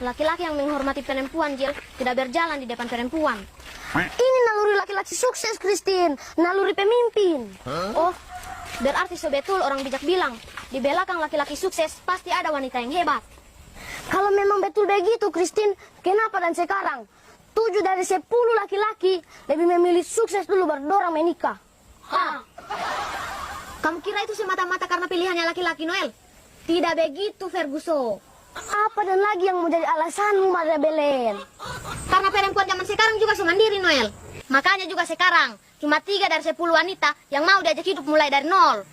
Laki-laki yang menghormati perempuan, Jil, tidak berjalan di depan perempuan. Ini naluri laki-laki sukses, Christine. Naluri pemimpin. Oh, berarti sebetul orang bijak bilang, di belakang laki-laki sukses pasti ada wanita yang hebat. Kalau memang betul begitu, Christine, kenapa dan sekarang 7 dari 10 laki-laki lebih memilih sukses dulu baru dorang menikah? Kamu kira itu semata-mata karena pilihannya laki-laki, Noel? Tidak begitu, Ferguson. Apa dan lagi yang menjadi alasanmu, Maria Belen? Karena perempuan zaman sekarang juga mandiri, Noel. Makanya juga sekarang cuma 3 dari 10 wanita yang mau diajak hidup mulai dari nol.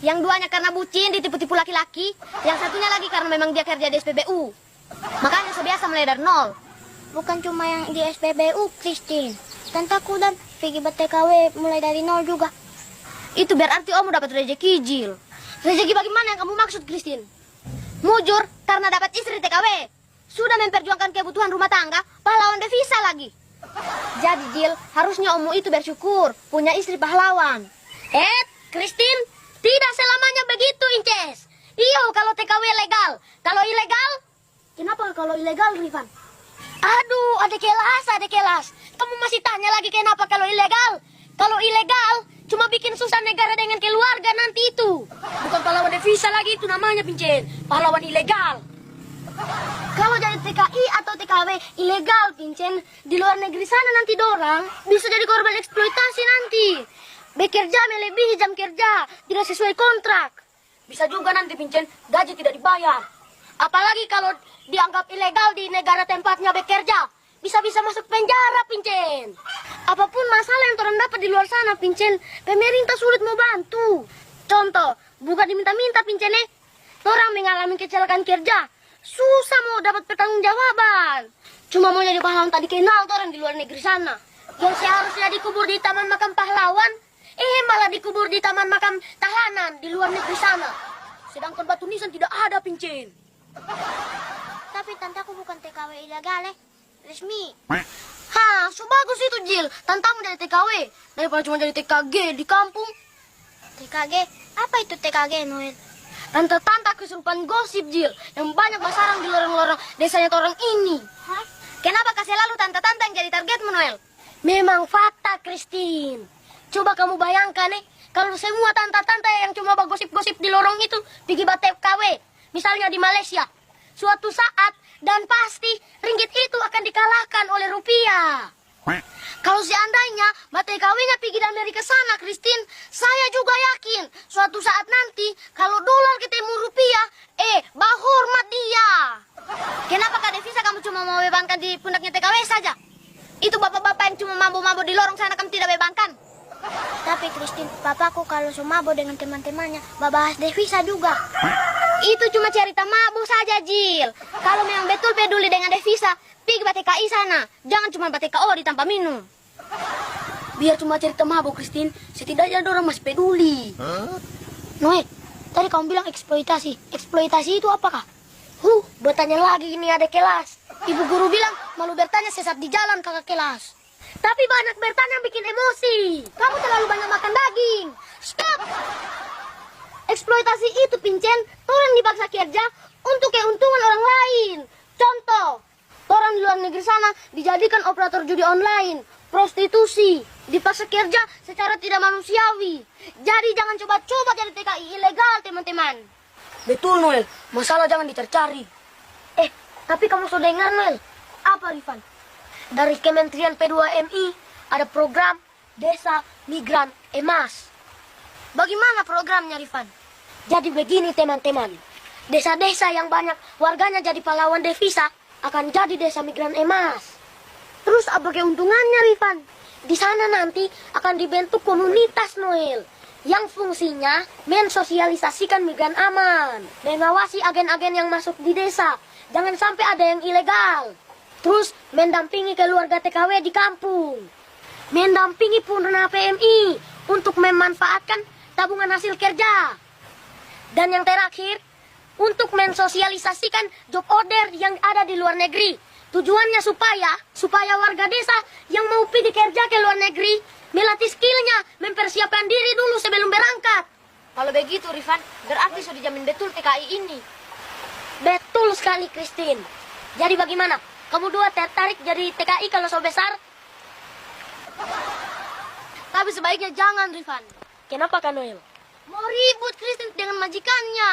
Yang 2-nya karena bucin, ditipu-tipu laki-laki. Yang satunya lagi karena memang dia kerja di SPBU. Makanya sebiasa mulai dari nol. Bukan cuma yang di SPBU, Christine. Tantaku dan pergi TKW mulai dari nol juga. Itu berarti Om dapat rezeki, Jil. Rezeki bagaimana yang kamu maksud, Christine? Mujur karena dapat istri TKW. Sudah memperjuangkan kebutuhan rumah tangga, pahlawan devisa lagi. Jadi, Jil, harusnya Ommu itu bersyukur punya istri pahlawan. Christine, tidak selamanya begitu, Inces. Iyo, kalau TKW legal. Kalau ilegal? Kenapa kalau ilegal, Rifan? Aduh, ada kelas. Kamu masih tanya lagi kenapa kalau ilegal? Kalau ilegal, cuma bikin susah negara dengan keluarga nanti itu. Bukan pahlawan devisa lagi itu namanya, Pincen. Pahlawan ilegal. Kalau jadi TKI atau TKW ilegal, Pincen, di luar negeri sana nanti dorang bisa jadi korban eksploitasi nanti. Bekerja melebihi jam kerja, tidak sesuai kontrak. Bisa juga nanti, Pincen, gaji tidak dibayar. Apalagi kalau dianggap ilegal di negara tempatnya bekerja. Bisa-bisa masuk penjara, Pincen. Apapun masalah yang orang dapat di luar sana, Pincen, pemerintah sulit mau bantu. Contoh, bukan diminta-minta, Pincen, orang mengalami kecelakaan kerja. Susah mau dapat pertanggungjawaban. Cuma mau jadi pahlawan tadi kenal orang di luar negeri sana. Yang seharusnya dikubur di taman makam pahlawan, malah dikubur di taman makam tahanan di luar negeri sana. Sedangkan batu nisan tidak ada, Pincen. Tapi tantaku bukan TKW ilegal, resmi. So bagus itu, Jil. Tantamu jadi TKW daripada cuma jadi TKG di kampung. TKG? Apa itu TKG, Noel? Tante-tante kesurupan gosip, Jil, yang banyak bersarang di lorong-lorong desanya orang ini. Kenapa kasih lalu tante-tante yang jadi targetmu, Noel? Memang fakta, Christine. Coba kamu bayangkan, kalau semua tante-tante yang cuma gosip-gosip di lorong itu pergi buat TKW, misalnya di Malaysia, suatu saat dan pasti ringgit itu akan dikalahkan oleh rupiah. Kalau seandainya TKW-nya pergi di Amerika sana, Christine, saya juga yakin suatu saat nanti kalau dolar ketemu rupiah, bahormat dia. Kenapa Kak Devisa kamu cuma mau bebankan di pundaknya TKW saja? Itu bapak-bapak yang cuma mabuk-mabuk di lorong sana kamu tidak bebankan. Tapi Christine, papaku kalau sumabo dengan teman-temannya, bahas devisa juga. Itu cuma cerita mabuk saja, Jil. Kalau memang betul peduli dengan devisa, pergi ke TKI sana. Jangan cuma TKO di tanpa minum. Biar cuma cerita mabuk, Christine, setidaknya orang masih peduli. Noe, tadi kamu bilang eksploitasi. Eksploitasi itu apakah? Bertanya lagi ini ada kelas. Ibu guru bilang malu bertanya sesat di jalan kakak kelas. Tapi banyak bertanya bikin emosi. Kamu terlalu banyak makan daging. Stop! Eksploitasi itu, Pincen, orang dipaksa kerja untuk keuntungan orang lain. Contoh, orang di luar negeri sana dijadikan operator judi online, prostitusi, dipaksa kerja secara tidak manusiawi. Jadi jangan coba-coba jadi TKI ilegal, teman-teman. Betul, Noel. Masalah jangan dicari-cari. Tapi kamu sudah dengar, Noel? Apa, Rifan? Dari Kementerian P2MI ada program Desa Migran Emas. Bagaimana programnya, Rifan? Jadi begini, teman-teman. Desa-desa yang banyak warganya jadi pahlawan devisa akan jadi desa migran emas. Terus apa keuntungannya, Rifan? Di sana nanti akan dibentuk komunitas, Noel, yang fungsinya mensosialisasikan migran aman, mengawasi agen-agen yang masuk di desa, jangan sampai ada yang ilegal. Terus mendampingi keluarga TKW di kampung, mendampingi Purna PMI untuk memanfaatkan tabungan hasil kerja. Dan yang terakhir, untuk mensosialisasikan job order yang ada di luar negeri. Tujuannya supaya warga desa yang mau pergi kerja ke luar negeri melatih skillnya, mempersiapkan diri dulu sebelum berangkat. Kalau begitu, Rifan, berarti sudah dijamin betul TKI ini. Betul sekali, Christine. Jadi bagaimana? Kamu dua tertarik jadi TKI kalau so besar? Tapi sebaiknya jangan, Rifan. Kenapa Kak Noel? Mau ribut Kristen dengan majikannya.